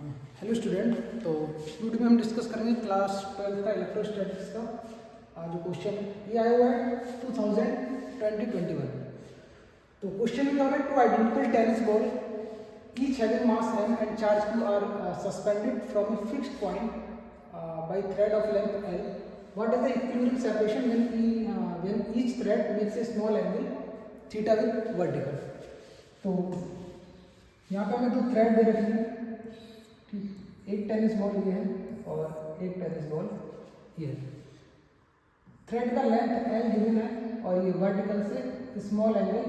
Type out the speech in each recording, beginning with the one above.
Hello student. तो video में हम डिस्कस करेंगे क्लास 12 का इलेक्ट्रोस्टैटिक्स का जो क्वेश्चन ये आया हुआ है 2021। तो क्वेश्चन में क्या हो रहा है, two identical tennis ball each having mass m and charge q are suspended from a fixed point by thread of length l. What is the equilibrium separation when each thread makes a small angle theta with vertical? तो यहाँ पे हमें दो thread दे रखे हैं, ठीक, एक tennis ball ये है और एक टेनिस बॉल ये है। थ्रेड का लेंथ l गिवन है और ये वर्टिकल से स्मॉल एंगल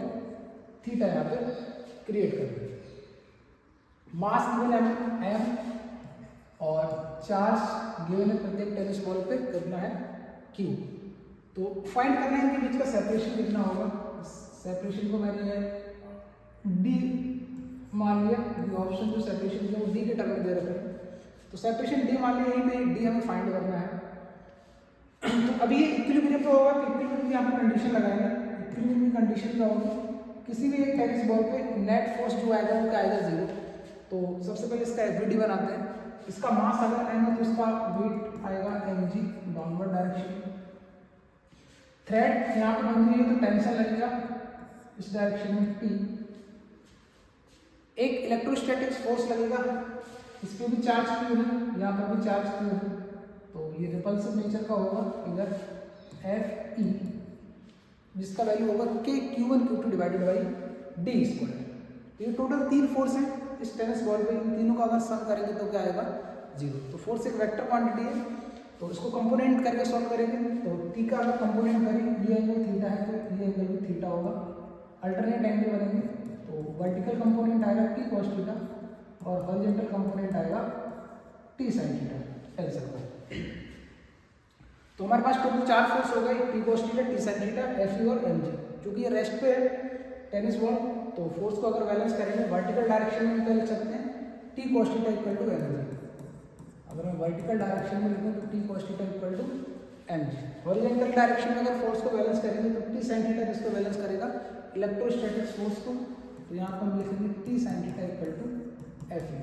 थीटा यहाँ पे क्रिएट कर रहे हैं। मास गिवन है m और चार्ज गिवन है प्रत्येक टेनिस बॉल पे कितना है q। तो फाइंड करना है इनके बीच का सेपरेशन कितना होगा। सेपरेशन को मैंने d मान लिया, ऑप्शन जो सेपरेशन है वो d के टर्म में दे रखे हैं, तो सेपरेशन d मान लिया, यहीं पे d हमें फाइंड करना है। तो अभी ये इक्विलिब्रियम पे होगा, तो इक्विलिब्रियम की यहाँ पे कंडीशन लगाएंगे। इक्विलिब्रियम की कंडीशन क्या होगी, किसी भी एक टेनिस बॉल पे नेट फोर्स जो आएगा वो क्या आएगा, जीरो। तो सबसे पहले इसका एफबीडी बनाते हैं। इसका मास अगर m है तो इसका वेट आएगा mg डाउनवर्ड डायरेक्शन। थ्रेड यहाँ पे बन रही है तो टेंशन लगेगा इस डायरेक्शन में T। एक इलेक्ट्रोस्टैटिक्स फोर्स लगेगा, इस पे भी चार्ज Q है, यहाँ पर भी चार्ज Q है, तो ये रिपल्सिव नेचर का होगा इधर Fe, जिसका वैल्यू होगा Q1 Q2 divided by d square. ये टोटल तीन फोर्स है इस टेनिस बॉल पे, इन तीनों का अगर सम करेंगे तो क्या आएगा, जीरो। तो फोर्स एक वेक्टर क्वांटिटी है, तो इसको कंपोनेंट करके सॉल्व करेंगे। तो टी का अगर कंपोनेंट करें, ये एंगल थीटा है तो ये एंगल भी थीटा होगा, अल्टरनेट एंगल बनेंगे। तो वर्टिकल कंपोनेंट आएगा टी कॉस थीटा और हॉरिजॉन्टल कंपोनेंट आएगा टी साइन थीटा, टेंशन का। तो हमारे पास टोटल चार फोर्स हो गए, T cos theta, T sine theta, F और एम जी। क्योंकि ये रेस्ट पे है टेनिस बॉल, तो फोर्स को अगर बैलेंस करेंगे वर्टिकल डायरेक्शन में क्या लिख सकते हैं, T cos theta equal to M G. अगर मैं वर्टिकल डायरेक्शन में लिखूँ तो T cos theta equal to M G. Horizontal direction में अगर फोर्स को बैलेंस करेंगे तो टी साइन थीटा किसको बैलेंस करेगा, इलेक्ट्रोस्टैटिक्स फोर्स को। तो यहाँ पर हम लिखेंगे T sine theta equal to F E.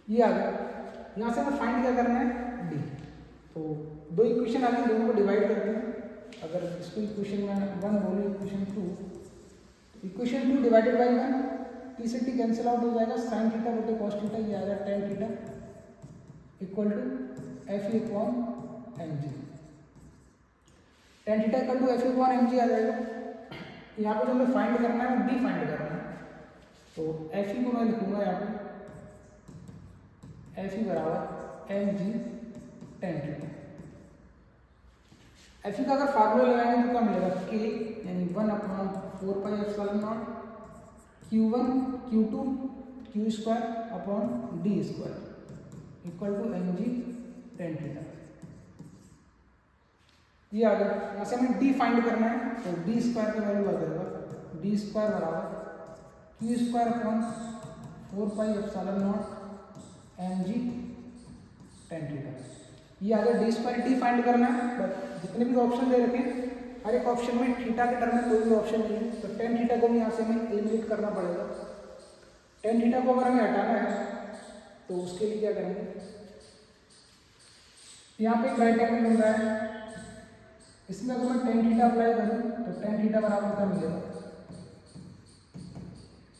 ये आ गया। यहाँ से हमें फाइंड क्या करना है, डी। तो दो इक्वेशन आ गई, दोनों को डिवाइड करते हैं। अगर इसको इक्वेशन में वन बोले, equation two, equation two divided by one, T से टी कैंसिल आउट हो जाएगा, साइन थीटा बटे कॉस थीटा, ये आ जाएगा tan theta equal to F E upon M G. Tan theta equal to F E upon M G आ जाएगा। यहाँ पे जो हमें फाइंड करना है डी फाइंड करना है, तो एफ ई को मैं लिखूंगा यहाँ पे एफ ई बराबर M G tan theta. F E का अगर फार्मूला लगाएंगे तो क्या मिलेगा, के यानी 1/4 epsilon naught Q1 Q2 Q square upon D square equal to M G tan theta. ये आ गया। यहाँ से हमें डी फाइंड करना है, तो डी स्क्वायर का वैल्यू आ जाएगा डी स्क्वायर बराबर Q square upon 4 epsilon naught M G tan theta. ये आ गया डी स्क्वायर। डी फाइंड करना है, बट जितने भी ऑप्शन दे रखे हैं हर एक ऑप्शन में थीटा के टर्म में कोई भी ऑप्शन नहीं है, तो टेन थीटा को भी यहाँ से हमें एलिमिनेट करना पड़ेगा। टेन थीटा को अगर हमें हटाना है तो उसके लिए क्या करेंगे, यहाँ पे एक राइट एंगल बन रहा है, इसमें अगर मैं टेन थीटा अप्लाई करूँ तो टेन थीटा बराबर क्या मिलेगा,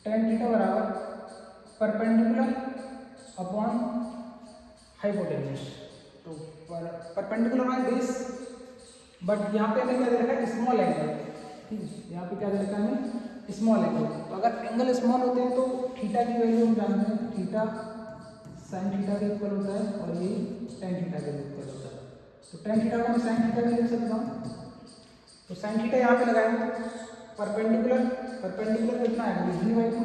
टेन थीटा बराबर परपेंडिकुलर अपॉन हाइपोटेन्यूज। तो परपेंडिकुलर बाय बेस, बट यहाँ पे हमें क्या दे रखा है, स्मॉल एंगल। ठीक है, यहाँ पे क्या दे रखा है हमें, स्मॉल एंगल। तो अगर एंगल स्मॉल होते हैं तो थीटा की वैल्यू हम जानते हैं, थीटा साइन थीटा के इक्वल होता है और ये टेन थीटा के इक्वल होता है। तो टेन थीटा को मैं साइन थीटा में लिख सकता हूँ। तो साइन थीटा यहाँ पे लगाएंगे, परपेंडिकुलर, परपेंडिकुलर कितना है, D by two.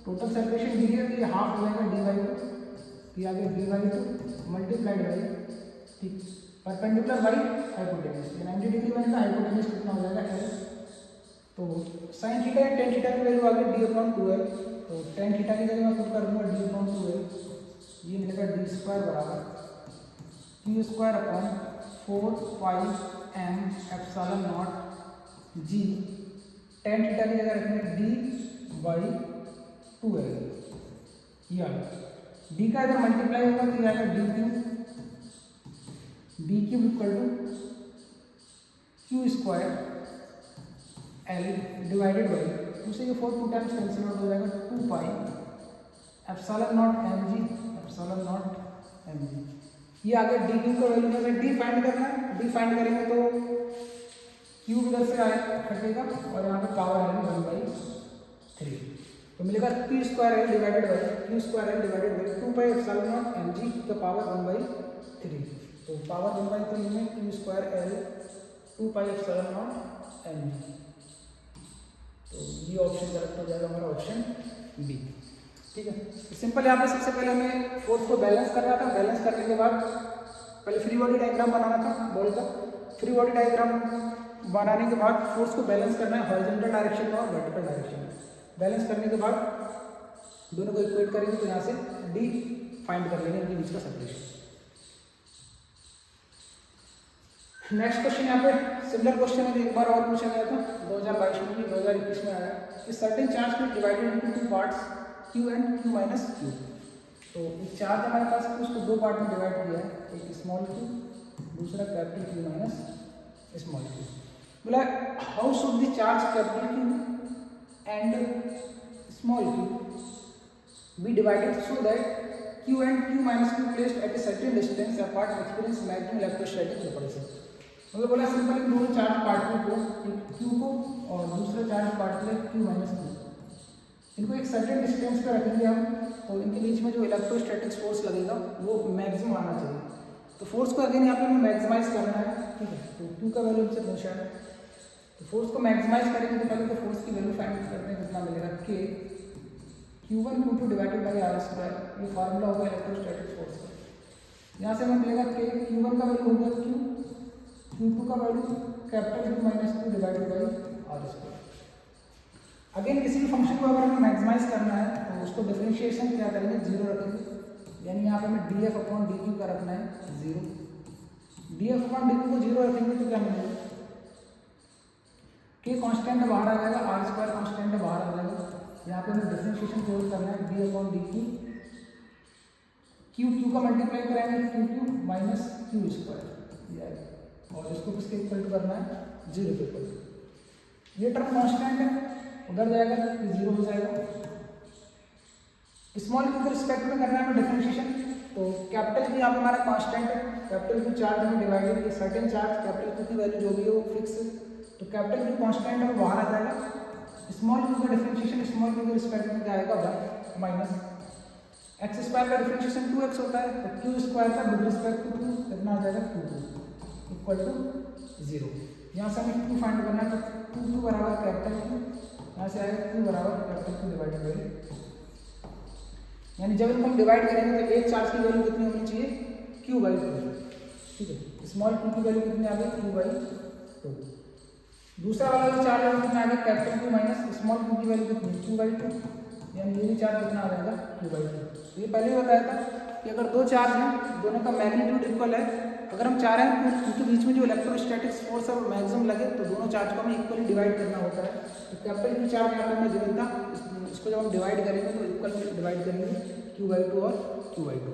Total separation D है, ये हाफ हो जाएगा डी बाई टू, ये आगे D by two multiplied by, ठीक, परपेंडिकुलर बाई हाइपोटेन्यूज। 90 डिग्री में इसका हाइपोटेन्यूज कितना हो जाएगा, एल। तो साइन थीटा या टेन थीटा की वैल्यू आ गई डी अपॉन 2l। तो टेन थीटा की जगह मैं पुट कर दूंगा डी अपॉन 2l, ये मिलेगा डी स्क्वायर बराबर Q square upon 4 m epsilon naught G. Tan theta की जगह रखेंगे डी बाई 2l। ये आ गया। डी का इधर मल्टीप्लाई होगा तो ये आएगा D cube equal to Q square L divided by, उसे ये 4 2 टाइम्स कैंसिल आउट हो जाएगा 2 pi epsilon naught M G, epsilon naught M G. ये आगे डी क्यूब का वैल्यू में डी फाइंड करना है, डी फाइंड करेंगे तो क्यूब इधर से हटेगा और यहाँ पे पावर आएगी 1/3, तो मिलेगा Q square L divided by 2 pi epsilon naught M G का पावर 1/3, तो पावर 1/3 में Q square L 2 pi epsilon naught M G. तो ये ऑप्शन करेक्ट हो जाएगा हमारा ऑप्शन बी। ठीक है, तो सिंपल यहाँ पे सबसे पहले हमें फोर्स को बैलेंस करना था। बैलेंस करने के बाद पहले फ्री बॉडी डायग्राम बनाना था बॉल का। फ्री बॉडी डायग्राम बनाने के बाद फोर्स को बैलेंस करना है हॉरिजॉन्टल डायरेक्शन में और वर्टिकल डायरेक्शन में। बैलेंस करने के बाद दोनों को इक्वेट करेंगे तो यहाँ से डी फाइंड कर लेंगे इनके बीच का सेपरेशन। नेक्स्ट क्वेश्चन यहाँ पे सिमिलर क्वेश्चन है, एक बार और पूछा गया था 2022 में भी 2021 में आया कि सर्टेन चार्ज को divided into 2 parts Q and Q minus Q। तो एक चार्ज हमारे पास उसको 2 पार्ट में डिवाइड किया है, एक स्मॉल q दूसरा capital Q minus small q। बोला how should the charge capital Q and small q be divided so that Q and Q minus Q placed at a certain distance apart experience maximum electrostatic repulsion. मतलब बोला simple in दोनों charge particle को, एक Q को और दूसरा charge particle Q minus Q, इनको एक सर्टेन डिस्टेंस पे रखेंगे हम, तो इनके बीच में जो इलेक्ट्रोस्टैटिक फोर्स लगेगा वो मैक्सिमम आना चाहिए। तो फोर्स को अगेन यहाँ पे हमें मैक्सिमाइज करना है। ठीक है, तो Q का वैल्यू हमसे पूछा है, तो फोर्स को मैक्सिमाइज करेंगे तो पहले तो फोर्स की वैल्यू फाइंड करते हैं, कितना मिलेगा K Q1 Q2 divided by R square. ये फार्मूला होगा इलेक्ट्रोस्टैटिक फोर्स का। यहाँ से हमें मिलेगा K Q1 का वैल्यू हो गया Q, Q2 का value capital Q minus Q divided by R square. Again किसी भी फंक्शन को अगर हमें मैक्सिमाइज करना है तो उसको डिफरेंशिएशन क्या करेंगे, 0 रखेंगे, यानी यहाँ पे हमें df अपॉन dq का रखना है 0। df अपॉन dq को 0 रखेंगे तो क्या मिलेगा, k कांस्टेंट बाहर आ जाएगा, R स्क्वायर कांस्टेंट बाहर आ जाएगा। यहाँ पे हमें डिफरेंशिएशन प्रूव करना है d अपॉन dq, q का मल्टीप्लाई कराएंगे q माइनस q स्क्वायर, और इसको किसके इक्वल टू करना है, 0 के इक्वल टू। ये टर्म कांस्टेंट है, उधर जाएगा तो 0 हो जाएगा। स्मॉल q के रिस्पेक्ट में करना है हमें डिफरेंशिएशन, तो कैपिटल Q यहाँ पे हमारा कांस्टेंट है, कैपिटल Q चार्ज हमें डिवाइडेड ये सर्टेन चार्ज कैपिटल Q की वैल्यू जो भी है वो फिक्स है, तो कैपिटल Q कांस्टेंट है वो बाहर आ जाएगा। स्मॉल q का डिफरेंशिएशन स्मॉल q के रिस्पेक्ट में क्या आएगा 1 माइनस एक्स स्क्वायर का डिफरेंशिएशन 2x होता है, तो q स्क्वायर का विद रिस्पेक्ट टू 2 कितना आ जाएगा 2 इक्वल टू 0। यहाँ से हमें q फाइंड करना है, तो 2 बराबर कैपिटल Q, यहाँ से आएगा q बराबर कैपिटल Q डिवाइडेड बाई, यानी जब इनको हम डिवाइड करेंगे तो एक चार्ज की वैल्यू कितनी होनी चाहिए, q/2। ठीक है, स्मॉल q की वैल्यू कितनी आ गई, q/2। दूसरा वाला जो चार्ज है वो कितना आ गया, capital Q minus small q की वैल्यू कितनी, q/2, यानी ये भी चार्ज कितना आ जाएगा, q/2। तो ये पहले ही बताया था कि अगर दो चार्ज हैं दोनों का मैग्नीट्यूड इक्वल है, अगर हम चाह रहे हैं कि उनके बीच में जो इलेक्ट्रोस्टैटिक फोर्स है वो मैक्सिमम लगे तो दोनों चार्ज को हमें इक्वली डिवाइड करना होता है। तो कैपिटल Q चार्ज यहाँ पे हमें गिवन था, इसको जब हम डिवाइड करेंगे तो इक्वल डिवाइड करेंगे q/2 और q/2।